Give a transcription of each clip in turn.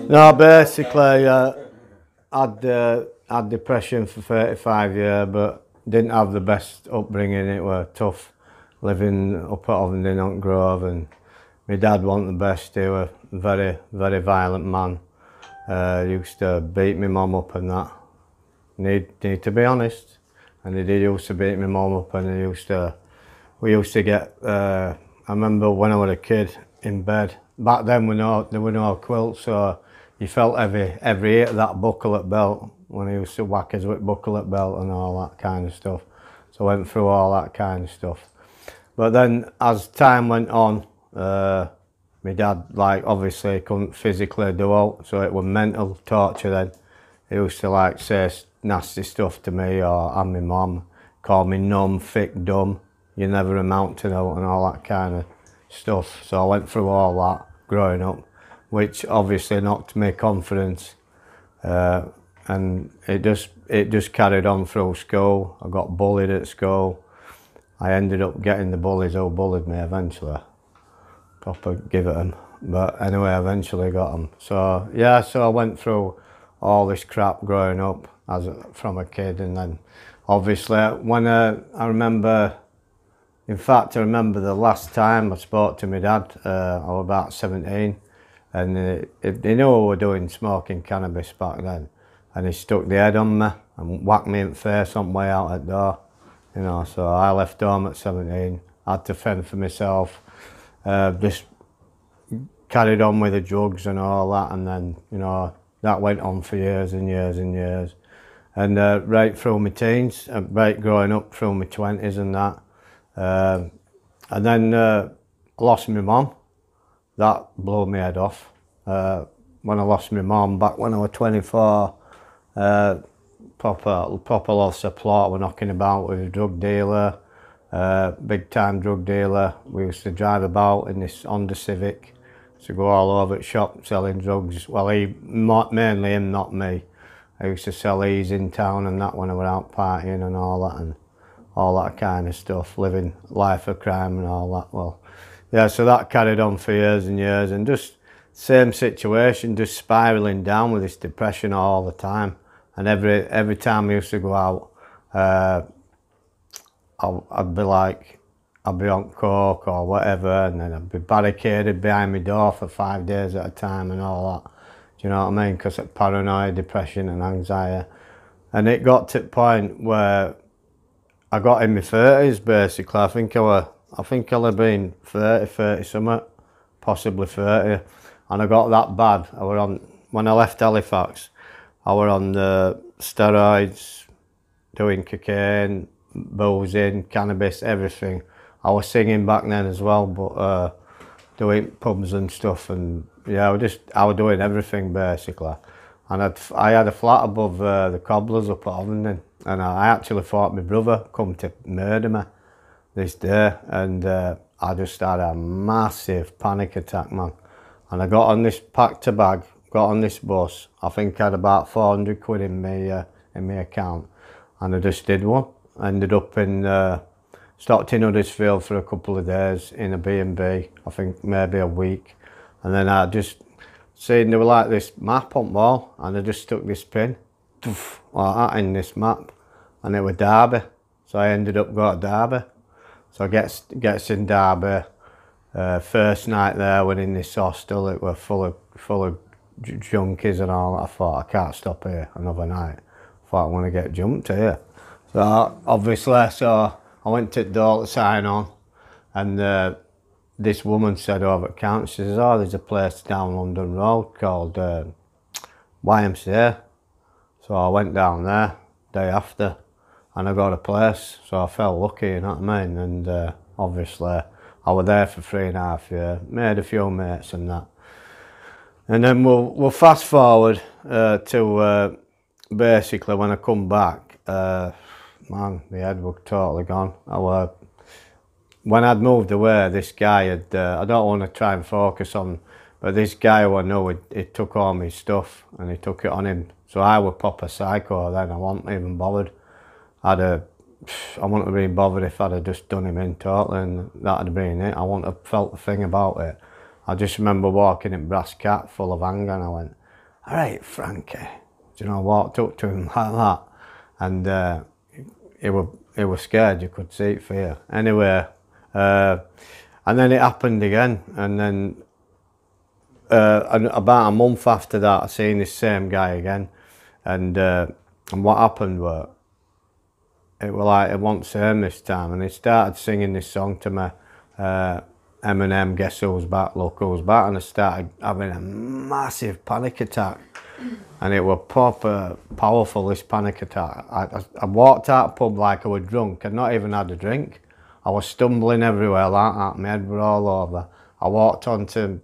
No, basically, had depression for 35 years, but didn't have the best upbringing. It was tough living up at Ovenden on Grove, and my dad wasn't the best. He was a very, very violent man. Used to beat my mum up and that. Need to be honest. And he did used to beat my mum up, and we used to get, I remember when I was a kid in bed, back then there were no quilts, so you felt every hit of that bucklet belt when he used to whack us with bucklet belt and all that kind of stuff. So I went through all that kind of stuff. But then as time went on, my dad, like, obviously couldn't physically do out, so it was mental torture then. He used to like say nasty stuff to me and my mum, call me numb, thick, dumb, you never amount to know, and all that kind of stuff. So I went through all that growing up, which obviously knocked me confidence, and it just carried on through school. I got bullied at school. I ended up getting the bullies who bullied me eventually. Proper give it them. But anyway, I eventually got them. So yeah, so I went through all this crap growing up from a kid, and then obviously when I remember, in fact I remember the last time I spoke to my dad, I was about 17, and he knew I was doing smoking cannabis back then, and he stuck the head on me and whacked me in the face on the way out at the door, you know. So I left home at 17, had to fend for myself, just carried on with the drugs and all that, and then, you know, that went on for years and years and years, and right through my teens, right growing up through my 20s and that, and then I lost my mum. That blew my head off. When I lost my mum back when I was 24, proper loss of plot. We're knocking about with a drug dealer, big time drug dealer. We used to drive about in this Honda Civic, to go all over the shop selling drugs. Well, mainly him, not me. I used to sell these in town and that when I was out partying and all that kind of stuff, living life of crime and all that. Well, yeah, so that carried on for years and years, and just same situation, just spiralling down with this depression all the time. And every time I used to go out, I'd be on coke or whatever, and then I'd be barricaded behind my door for 5 days at a time and all that. Do you know what I mean? Because of paranoia, depression and anxiety. And it got to the point where I got in my 30s basically. I think I'll have been 30 something, possibly 30. And I got that bad. When I left Halifax, I was on the steroids, doing cocaine, boozing, cannabis, everything. I was singing back then as well, but doing pubs and stuff, and yeah, I was doing everything basically. And I had a flat above the Cobblers up at Ovenden, and I actually thought my brother come to murder me this day, and I just had a massive panic attack, man. And I got on this, packed a bag, got on this bus. I think I had about 400 quid in my account, and I just did one. I ended up in stopped in Huddersfield for a couple of days in a B&B, I think maybe a week. And then I just seen there was like this map on the wall, and I just stuck this pin like that in this map, and it was Derby. So I ended up going to Derby. So I gets in Derby. First night there, went in this hostel, it was full of junkies and all that. I thought, I can't stop here another night. I thought, I want to get jumped here. So obviously, I went to the door to sign on, and this woman said over at counter, she says, oh, there's a place down London Road called YMCA. So I went down there day after, and I got a place, so I felt lucky, you know what I mean? And obviously I was there for 3.5 years, made a few mates and that. And then we'll fast forward to basically when I come back, man, my head was totally gone. When I'd moved away, this guy had, I don't want to try and focus on, but this guy who I know, he took all my stuff and he took it on him. So I was proper psycho then, I wasn't even bothered. I wouldn't have been bothered if I'd have just done him in totally, and that'd have been it. I wouldn't have felt a thing about it. I just remember walking in Brass Cat full of anger, and I went, "All right, Frankie." You know, walked up to him like that, and he was scared. You could see it fear. Anyway, and then it happened again, and then about a month after that, I seen this same guy again, and what happened was, it was like it wasn't same this time, and he started singing this song to me, Eminem, Guess Who's Back, Look Who's Back, and I started having a massive panic attack, and it was proper powerful, this panic attack. I walked out of the pub like I was drunk. I'd not even had a drink. I was stumbling everywhere like that, my head was all over. I walked onto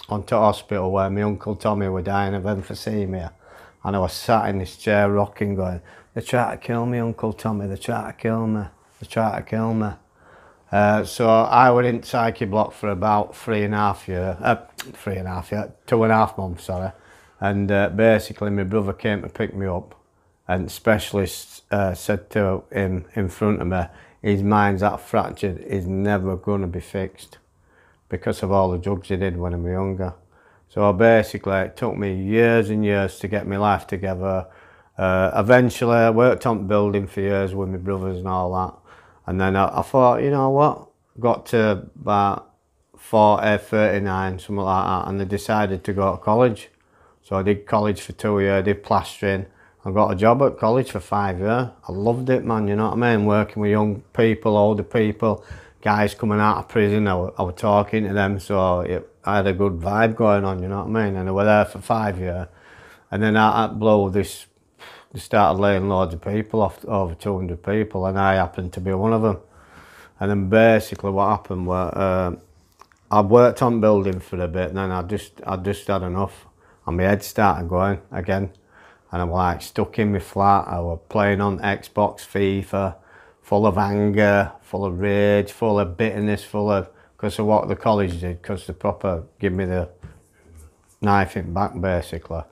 hospital where my Uncle Tommy was dying of emphysema, and I was sat in this chair rocking going, "They're trying to kill me, Uncle Tommy, they're trying to kill me, they're trying to kill me." So I was in psyche block for about 3.5 years, 2.5 months, sorry. And basically my brother came to pick me up, and specialists said to him in front of me, his mind's that fractured, he's never going to be fixed because of all the drugs he did when he was younger. So basically it took me years and years to get my life together. Eventually I worked on building for years with my brothers and all that. And then I thought, you know what, got to about 40, 39, something like that, and I decided to go to college. So I did college for 2 years, did plastering. I got a job at college for 5 years. I loved it, man, you know what I mean? Working with young people, older people, guys coming out of prison, I was talking to them, so I had a good vibe going on, you know what I mean? And I was there for 5 years. And then at Blow, they started laying loads of people off, over 200 people, and I happened to be one of them. And then basically what happened was, I worked on building for a bit, and then I just had enough, and my head started going again, and I was like stuck in my flat. I was playing on Xbox, FIFA, full of anger, full of rage, full of bitterness, because of what the college did, because they proper give me the knife in back basically.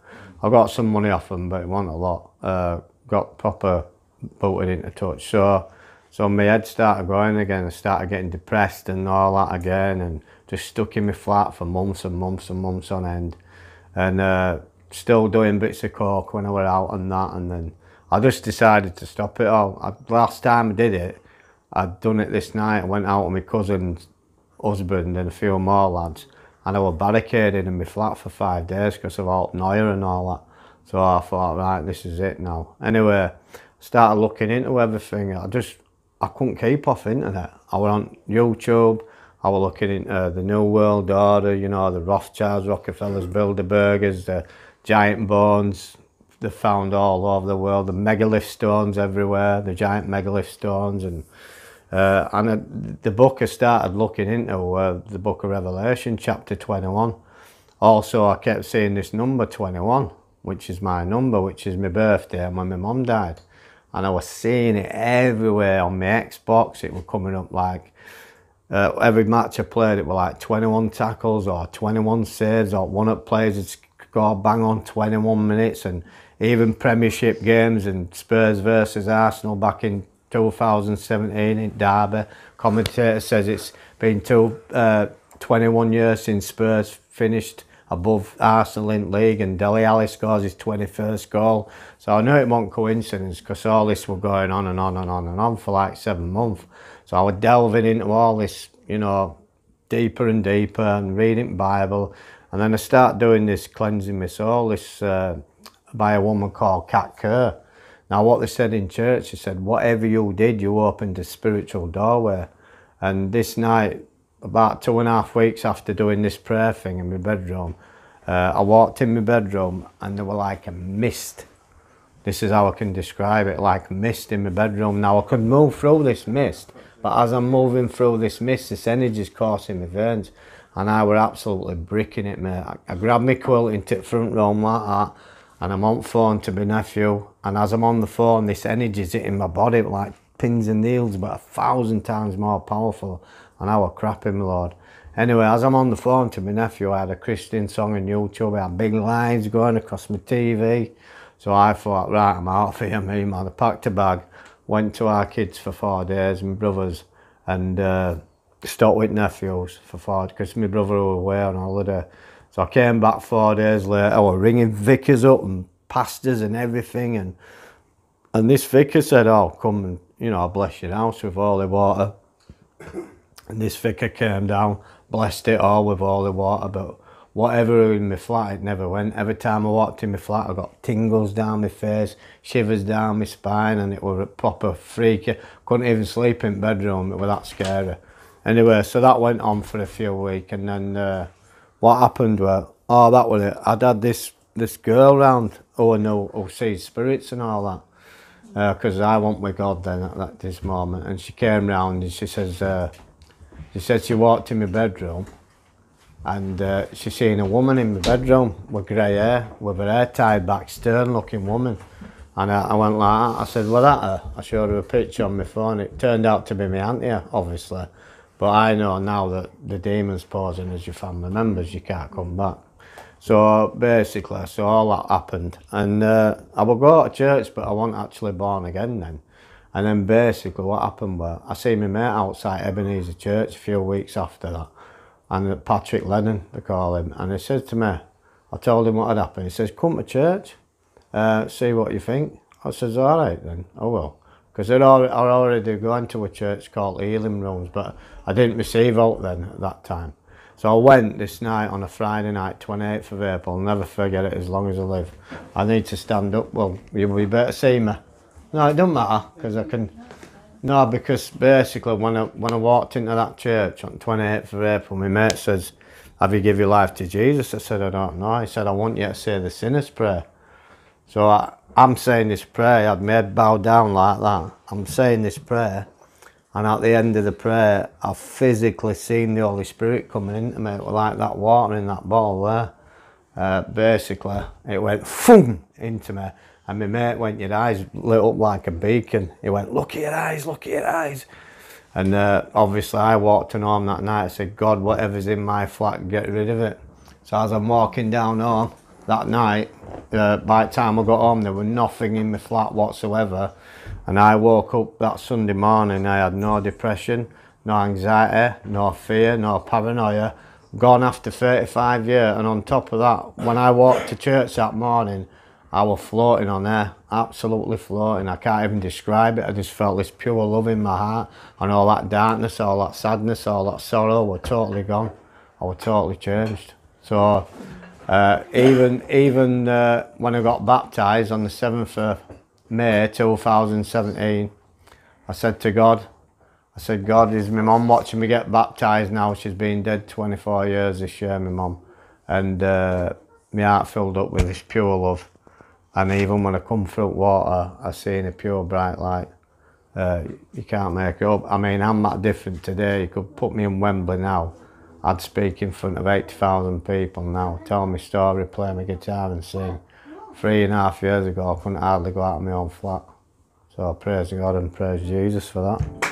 I got some money off them, but it wasn't a lot. Got proper booted into touch. So my head started going again. I started getting depressed and all that again, and just stuck in my flat for months and months and months on end. And still doing bits of coke when I were out and that, and then I just decided to stop it all. Last time I did it, I'd done it this night. I went out with my cousin's husband and a few more lads, and I was barricaded in my flat for 5 days because of all noise and all that. So I thought, right, this is it now. Anyway, started looking into everything. I couldn't keep off internet. I was on YouTube. I was looking into the New World Order, you know, the Rothschilds, Rockefellers, Bilderbergers, the giant bones they found all over the world, the megalith stones everywhere, the giant megalith stones, and the book I started looking into, the book of Revelation, chapter 21. Also, I kept seeing this number 21, which is my number, which is my birthday and when my mum died. And I was seeing it everywhere on my Xbox. It was coming up like, every match I played, it was like 21 tackles or 21 saves, or one up players had scored bang on 21 minutes, and even Premiership games and Spurs versus Arsenal back in 2017 in Derby. Commentator says it's been 21 years since Spurs finished above Arsenal in league, and Dele Alli scores his 21st goal. So I knew it wasn't coincidence, because all this was going on and on and on and on for like 7 months. So I was delving into all this, you know, deeper and deeper, and reading the Bible. And then I started doing this cleansing my soul, this by a woman called Kat Kerr. Now what they said in church, they said, whatever you did, you opened a spiritual doorway. And this night, about 2.5 weeks after doing this prayer thing in my bedroom, I walked in my bedroom and there were like a mist. This is how I can describe it, like mist in my bedroom. Now I could move through this mist, but as I'm moving through this mist, this energy's coursing my veins, and I were absolutely bricking it, mate. I grabbed my quilt into the front room like that, and I'm on the phone to my nephew, and as I'm on the phone, this energy's hitting my body like pins and needles, but 1,000 times more powerful, and I was crapping, my lord. Anyway, as I'm on the phone to my nephew, I had a Christian song on YouTube, I had big lines going across my TV, so I thought, right, I'm out for here, me, man. I packed a bag, went to our kids for 4 days, my brothers, and stopped with nephews for 4 days, because my brother was away on holiday. So I came back 4 days later. I was ringing vicars up and pastors and everything, and this vicar said, "Oh, come and, you know, I'll bless your house with holy water." And this vicar came down, blessed it all with holy water, but whatever in my flat, it never went. Every time I walked in my flat, I got tingles down my face, shivers down my spine, and it was a proper freaky. Couldn't even sleep in bedroom, it was that scary. Anyway, so that went on for a few weeks, and then what happened was, oh, that was it. I'd had this girl round who sees spirits and all that. Because I went with God then at this moment, and she came round and she says, she walked in my bedroom, and she seen a woman in my bedroom with grey hair, with her hair tied back, stern looking woman. And I went like that. I said, "Well, that her?" I showed her a picture on my phone. It turned out to be my auntie, obviously. But I know now that the demon's posing as your family members, you can't come back. So basically, so all that happened, and I would go to church, but I wasn't actually born again then. And then basically what happened was, I seen my mate outside Ebenezer Church a few weeks after that, and Patrick Lennon, they call him, and he said to me, I told him what had happened, he says, "Come to church, see what you think." I says, "All right then, I will." Because I'd already gone to a church called Healing Rooms, but I didn't receive out then at that time. So I went this night on a Friday night, 28th of April. I'll never forget it as long as I live. I need to stand up. Well, you better see me. No, it doesn't matter, because I can... No, because basically when I walked into that church on 28th of April, my mate says, "Have you give your life to Jesus?" I said, "I don't know." He said, "I want you to say the sinner's prayer." So I'm saying this prayer, I had my head bowed down like that. I'm saying this prayer, and at the end of the prayer, I've physically seen the Holy Spirit coming into me, like that water in that bottle there. Basically, it went boom into me, and my mate went, "Your eyes lit up like a beacon." He went, "Look at your eyes, look at your eyes." And obviously I walked home that night, I said, "God, whatever's in my flat, get rid of it." So as I'm walking down home that night, by the time I got home, there was nothing in my flat whatsoever. And I woke up that Sunday morning, I had no depression, no anxiety, no fear, no paranoia. Gone after 35 years, and on top of that, when I walked to church that morning, I was floating on air, absolutely floating. I can't even describe it. I just felt this pure love in my heart, and all that darkness, all that sadness, all that sorrow were totally gone. I was totally changed. So even when I got baptised on the 7th of May 2017, I said to God, "God, is my mum watching me get baptised now? She's been dead 24 years this year, my mum." And my heart filled up with this pure love. And even when I come through water, I seen a pure bright light. You can't make it up. I mean, I'm that different today. You could put me in Wembley now, I'd speak in front of 80,000 people now, tell my story, play my guitar and sing. 3.5 years ago, I couldn't hardly go out of my own flat. So I praise God and praise Jesus for that.